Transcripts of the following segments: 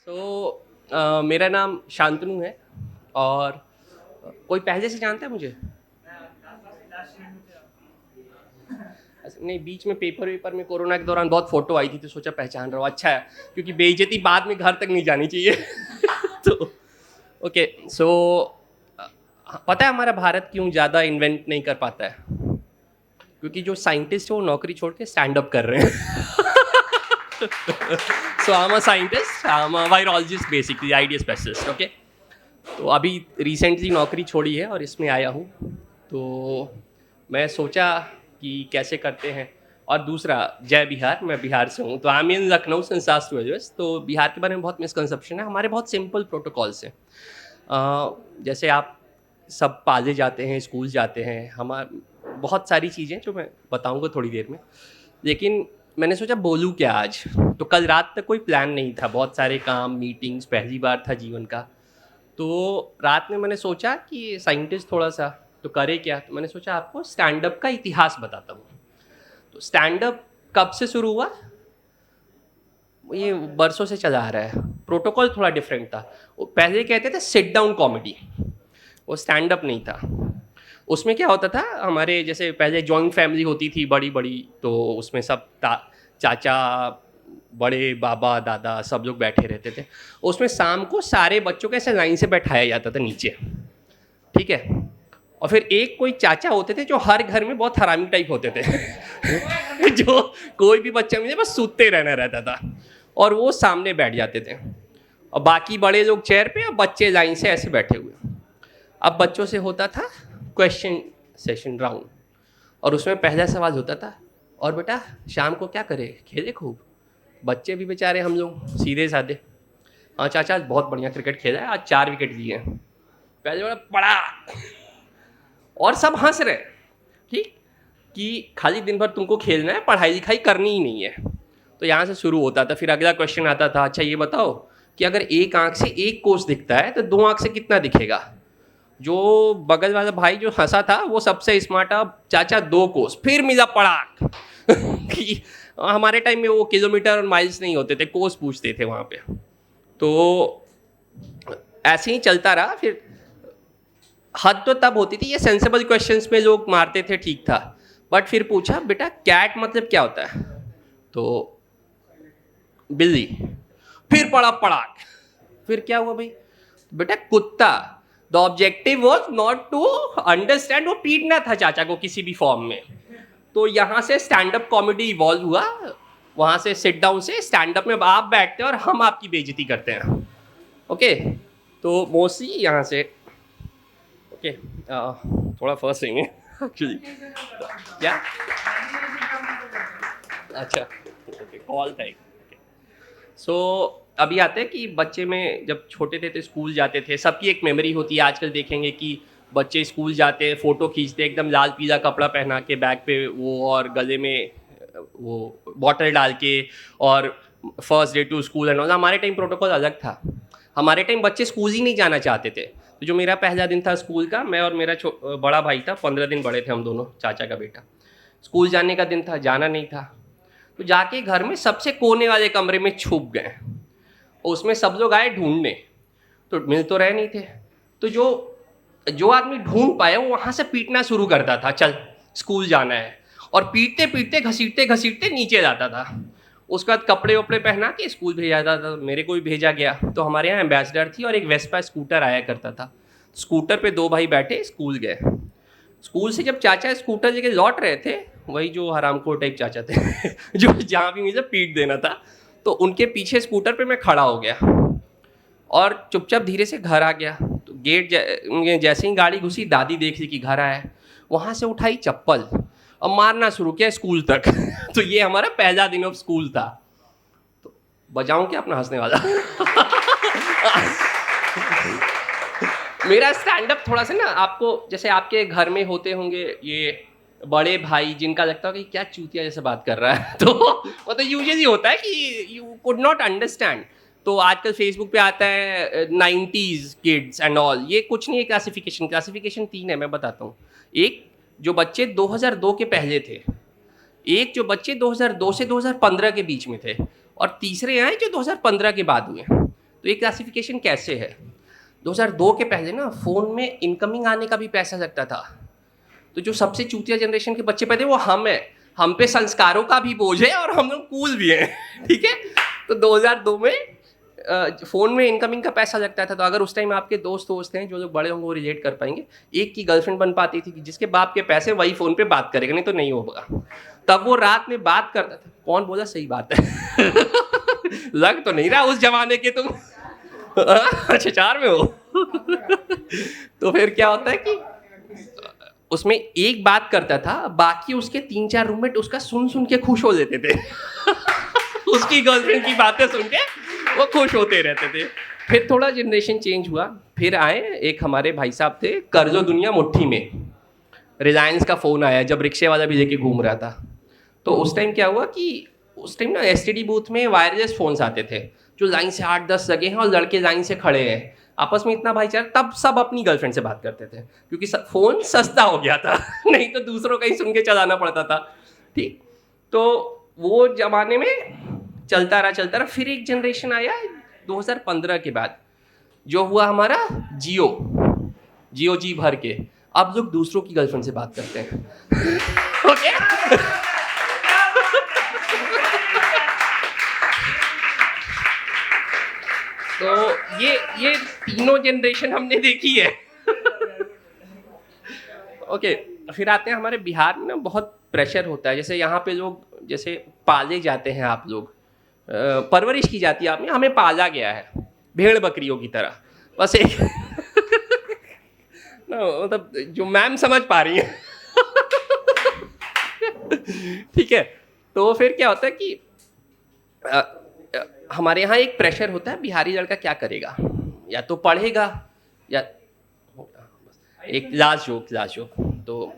मेरा नाम शांतनु है और कोई पहले से जानता है मुझे? नहीं, बीच में पेपर वेपर में कोरोना के दौरान बहुत फोटो आई थी तो सोचा पहचान रहा हूँ। अच्छा है, क्योंकि बेइज्जती बाद में घर तक नहीं जानी चाहिए। तो ओके, सो पता है हमारा भारत क्यों ज़्यादा इन्वेंट नहीं कर पाता है? क्योंकि जो साइंटिस्ट है वो नौकरी छोड़ के स्टैंड अप कर रहे हैं। So I am a scientist, I am a virologist, basically idea specialist. Okay, तो अभी रिसेंटली नौकरी छोड़ी है और इसमें आया हूँ। तो मैं सोचा कि कैसे करते हैं। और दूसरा, जय बिहार, मैं बिहार से हूँ, तो I am in Lucknow since last 12 years। तो बिहार के बारे में बहुत मिसकंसेप्शन है। हमारे बहुत सिंपल प्रोटोकॉल्स हैं। जैसे आप सब पाले जाते हैं, स्कूल जाते हैं, हमारे बहुत सारी चीज़ें जो मैं बताऊँगा थोड़ी देर में। लेकिन मैंने सोचा बोलूँ क्या आज। तो कल रात तक कोई प्लान नहीं था, बहुत सारे काम, मीटिंग्स, पहली बार था जीवन का। तो रात में मैंने सोचा कि साइंटिस्ट थोड़ा सा तो करे क्या, तो मैंने सोचा आपको स्टैंड अप का इतिहास बताता हूँ। तो स्टैंड अप कब से शुरू हुआ? ये बरसों से चला आ रहा है। प्रोटोकॉल थोड़ा डिफरेंट था। वो पहले कहते थे सिट डाउन कॉमेडी, वो स्टैंड अप नहीं था। उसमें क्या होता था, हमारे जैसे पहले जॉइंट फैमिली होती थी बड़ी बड़ी, तो उसमें सब चाचा, बड़े बाबा, दादा, सब लोग बैठे रहते थे। उसमें शाम को सारे बच्चों को ऐसे लाइन से बैठाया जाता था नीचे, ठीक है। और फिर एक कोई चाचा होते थे जो हर घर में बहुत हरामी टाइप होते थे। जो कोई भी बच्चा मिले बस सूतते रहना रहता था, और वो सामने बैठ जाते थे। और बाकी बड़े लोग चेयर पे और बच्चे लाइन से ऐसे बैठे हुए। अब बच्चों से होता था क्वेश्चन सेशन राउंड, और उसमें पहला सवाल होता था, और बेटा शाम को क्या करे, खेले खूब? बच्चे भी बेचारे हम लोग सीधे साधे, हाँ चाचा आज बहुत बढ़िया क्रिकेट खेला है, आज 4 विकेट लिए हैं। पहले बड़ा पड़ा, और सब हंस रहे, ठीक, कि खाली दिन भर तुमको खेलना है, पढ़ाई लिखाई करनी ही नहीं है। तो यहाँ से शुरू होता था। फिर अगला क्वेश्चन आता था, अच्छा ये बताओ कि अगर एक आंख से एक कोस दिखता है तो दो आंख से कितना दिखेगा? जो बगल वाला भाई जो हंसा था वो सबसे स्मार्ट, अब चाचा 2 कोस, फिर मिला पड़ाक। कि हमारे टाइम में वो किलोमीटर और माइल्स नहीं होते थे, कोस पूछते थे वहाँ पे। तो ऐसे ही चलता रहा। फिर हद तो तब होती थी, ये सेंसेबल क्वेश्चंस में लोग मारते थे, ठीक था। बट फिर पूछा, बेटा कैट मतलब क्या होता है? तो बिल्ली। फिर पड़ा पड़ाक, फिर क्या हुआ भाई? बेटा कुत्ता। The objective was not to understand, वो पीटना था चाचा को किसी भी फॉर्म में। तो यहाँ से स्टैंड अप कॉमेडी इवॉल्व हुआ। वहाँ से सिट डाउन से स्टैंड अप में आप बैठते हैं और हम आपकी बेइज्जती करते हैं। ओके, तो मोस्टली यहाँ से ओके, थोड़ा फर्स्ट थिंग है एक्चुअली। क्या? अच्छा, ओके, कॉल था एक। सो अभी आते हैं कि बच्चे में जब छोटे थे तो स्कूल जाते थे, सबकी एक मेमोरी होती है। आजकल देखेंगे कि बच्चे स्कूल जाते हैं, फ़ोटो खींचते हैं एकदम लाल पीला कपड़ा पहना के, बैग पे वो, और गले में वो बॉटल डाल के, और first day to school and all. हमारे टाइम प्रोटोकॉल अलग था। हमारे टाइम बच्चे स्कूल ही नहीं जाना चाहते थे। तो जो मेरा पहला दिन था स्कूल का, मैं और मेरा बड़ा भाई था, 15 दिन बड़े थे हम दोनों, चाचा का बेटा। स्कूल जाने का दिन था, जाना नहीं था। तो जाके घर में सबसे कोने वाले कमरे में छुप गए। उसमें सब लोग आए ढूंढने, तो मिल तो रहे नहीं थे। तो जो जो आदमी ढूंढ पाया वो वहाँ से पीटना शुरू करता था, चल स्कूल जाना है। और पीटते पीटते घसीटते घसीटते नीचे जाता था। उसके बाद कपड़े वपड़े पहना के स्कूल भेजा जाता था। मेरे को भी भेजा गया। तो हमारे यहाँ एम्बेसडर थी और एक वेस्पा स्कूटर आया करता था। स्कूटर पे 2 भाई बैठे, स्कूल गए। स्कूल से जब चाचा स्कूटर लेके लौट रहे थे, वही जो हरामखोर टाइप चाचा थे जो जहाँ भी मुझे पीट देना था, तो उनके पीछे स्कूटर पे मैं खड़ा हो गया और चुपचाप धीरे से घर आ गया। तो गेट जैसे ही गाड़ी घुसी, दादी देख ली कि घर आया है, वहाँ से उठाई चप्पल और मारना शुरू किया स्कूल तक। तो ये हमारा पहला दिन ऑफ स्कूल था। तो बजाऊं क्या अपना हंसने वाला? मेरा स्टैंड अप थोड़ा सा ना, आपको जैसे आपके घर में होते होंगे ये बड़े भाई, जिनका लगता होगा कि क्या चूतिया जैसे बात कर रहा है। तो वो तो यूजुअली होता है कि यू कुड नॉट अंडरस्टैंड। तो आजकल फेसबुक पे आता है 90s किड्स एंड ऑल, ये कुछ नहीं है। क्लासिफिकेशन 3 है, मैं बताता हूँ। एक, जो बच्चे 2002 के पहले थे। एक, जो बच्चे 2002 से 2015 के बीच में थे। और तीसरे आए जो 2015 के बाद हुए। तो ये क्लासिफिकेशन कैसे है? 2002 के पहले ना फ़ोन में इनकमिंग आने का भी पैसा लगता था। तो जो सबसे चूतिया जनरेशन के बच्चे पैदा वो हम हैं। हम पे संस्कारों का भी बोझ है और हम लोग कूल भी हैं। ठीक है? तो 2002 में फ़ोन में इनकमिंग का पैसा लगता था। तो अगर उस टाइम आपके दोस्त हैं जो लोग बड़े होंगे वो रिलेट कर पाएंगे, एक की गर्लफ्रेंड बन पाती थी कि जिसके बाप के पैसे वही फ़ोन पे बात करेगा, नहीं तो नहीं होगा। तब वो रात में बात करता था। कौन बोला सही बात है? लग तो नहीं रहा उस जमाने के तुम। अच्छा 4 में हो। तो फिर क्या होता है कि उसमें एक बात करता था, बाकी उसके 3-4 रूममेट उसका सुन सुन के खुश हो लेते थे। उसकी गर्लफ्रेंड की बातें सुन के वो खुश होते रहते थे। फिर थोड़ा जनरेशन चेंज हुआ, फिर आए एक हमारे भाई साहब थे, कर्जो दुनिया मुट्ठी में। रिलायंस का फ़ोन आया जब रिक्शे वाला भी लेके घूम रहा था। तो उस टाइम क्या हुआ कि उस टाइम ना एसटीडी बूथ में वायरलेस फ़ोन्स आते थे जो लाइन से 8-10 लगे हैं और लड़के लाइन से खड़े हैं, आपस में इतना भाईचारा। तब सब अपनी गर्लफ्रेंड से बात करते थे क्योंकि फ़ोन सस्ता हो गया था। नहीं तो दूसरों का ही सुन के चलाना पड़ता था। ठीक, तो वो ज़माने में चलता रहा। फिर एक जनरेशन आया 2015 के बाद, जो हुआ हमारा जियो जी भर के। अब लोग दूसरों की गर्लफ्रेंड से बात करते हैं। ओके? तो ये तीनों जनरेशन हमने देखी है। ओके, फिर आते हैं हमारे बिहार में ना बहुत प्रेशर होता है। जैसे यहाँ पे लोग जैसे पाले जाते हैं, आप लोग परवरिश की जाती है आपने, हमें पाला गया है भेड़ बकरियों की तरह। बस एक मतलब जो मैम समझ पा रही हैं। ठीक है, तो फिर क्या होता है कि हमारे यहाँ एक प्रेशर होता है, बिहारी लड़का क्या करेगा, या तो पढ़ेगा या एक लास्ट जोक। तो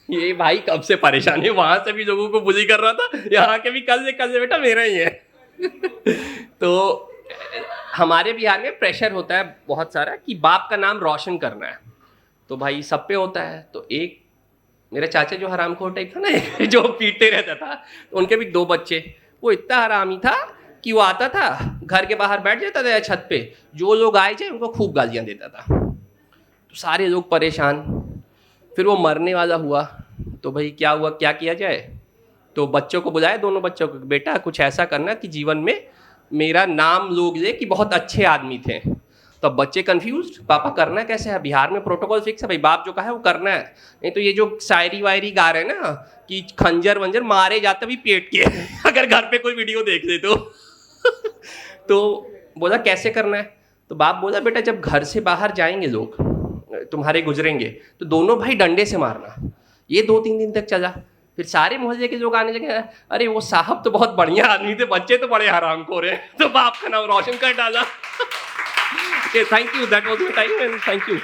ये भाई कब से परेशान है, वहां से भी लोगों को बुली कर रहा था, यहाँ के भी कल से बेटा मेरा ही है। तो हमारे बिहार में प्रेशर होता है बहुत सारा कि बाप का नाम रोशन करना है। तो भाई सब पे होता है। तो एक मेरा चाचा जो हरामखोर टाइप था ना, जो पीटते रहता था, तो उनके भी 2 बच्चे। वो इतना हरामी था कि वो आता था घर के बाहर बैठ जाता था छत पे, जो लोग आए जाए उनको खूब गालियाँ देता था। तो सारे लोग परेशान। फिर वो मरने वाला हुआ, तो भाई क्या हुआ, क्या किया जाए? तो बच्चों को बुलाया, दोनों बच्चों को, बेटा कुछ ऐसा करना कि जीवन में मेरा नाम लोग ले कि बहुत अच्छे आदमी थे। तो बच्चे कंफ्यूज, पापा करना कैसे है? बिहार में प्रोटोकॉल फिक्स है भाई, बाप जो कहा है वो करना है। नहीं तो ये जो शायरी वायरी गा रहे हैं ना कि खंजर वंजर मारे जाते भी पेट के, अगर घर पे कोई वीडियो देख ले तो। तो बोला कैसे करना है? तो बाप बोला बेटा जब घर से बाहर जाएंगे लोग तुम्हारे गुजरेंगे तो दोनों भाई डंडे से मारना। ये 2-3 दिन तक चला। फिर सारे मोहल्ले के लोग आने लगे, अरे वो साहब तो बहुत बढ़िया आदमी थे, बच्चे तो बड़े हरामखोर हैं। तो बाप का नाम रोशन कर डाला। Thank you, that was my time and thank you.